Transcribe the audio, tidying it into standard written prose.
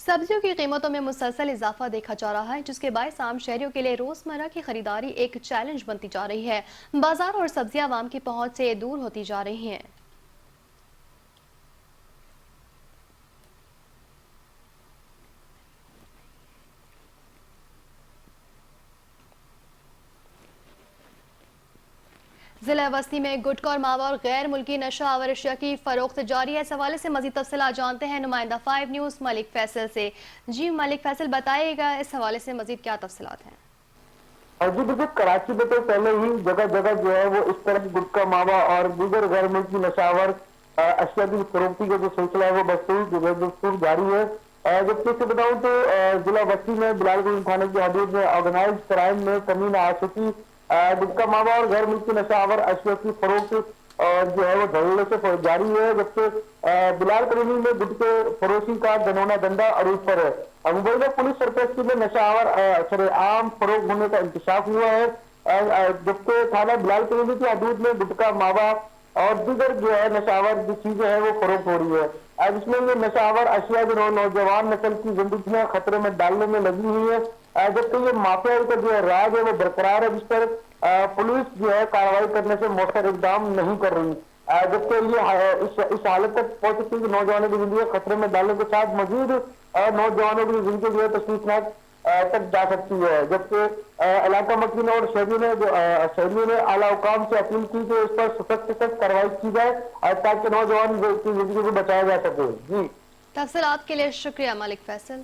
सब्जियों की कीमतों में मुसलसल इजाफा देखा जा रहा है, जिसके बायस आम शहरियों के लिए रोजमर्रा की खरीदारी एक चैलेंज बनती जा रही है। बाजार और सब्जियां आवाम की पहुंच से दूर होती जा रही हैं। जिला वस्ती में गुटखा और मावा और गैर मुल्की नशा आवर अशिया की फरोख्त जारी है। इस हवाले से मजीद तफसीलात जानते हैं नुमाइंदा 5 न्यूज़ मलिक फैसल से। जी मलिक फैसल, बताइएगा इस हवाले से मजीद क्या तफसीलात हैं। जी देखिए, कराची में तो पहले ही जगह जगह जो है वो इस तरह की गुटखा मावा और दीगर गैर मुल्की नशावर अशिया की फरोख्ती का जो सिलसिला है वो बदस्तूर जारी है। जबकि इससे बताऊं तो जिला बस्ती में बिलालगंज थाने की हदूद में ऑर्गेनाइज क्राइम में कमी न आ सकी। गुटखा मावा और गैर मुल्की नशावर अशिया की फरोख्त और जो है वो धड़ल्ले से जारी है। जबकि बिलाल कॉलोनी में गुटके फरोशी का घनौना धंधा अरूज पर है। मुबैना पुलिस सरपरस्ती में नशावर आम फरोग होने का इंकशाफ हुआ है। जबकि थाना बिलाल कॉलोनी की हदूद में गुटका मावा और दीगर जो है नशावर जो चीजें हैं वो फरोख हो रही है। जिसमें ये नशावर अशिया जो नौजवान नस्ल की जिंदगियां खतरे में डालने में लगी हुई है। जबकि ये माफिया का जो राज है वो बरकरार है, जिस पर पुलिस जो है कार्रवाई करने से मौसर इकदाम नहीं कर रही। जबकि ये इस हालत तक पहुंच चुकी है कि नौजवानों की जिंदगी खतरे में डालने के साथ मजीद नौजवानों की जिंदगी जो है तशवीशनाक तक जा सकती है। जबकि इलाका मकीन और शहरियों ने आला हुकाम से अपील की कि इस पर सख्त से सख्त कार्रवाई की जाए ताकि नौजवान की जिंदगी को बचाया जा सके। जी, तफसीलात के लिए शुक्रिया मलिक फैसल।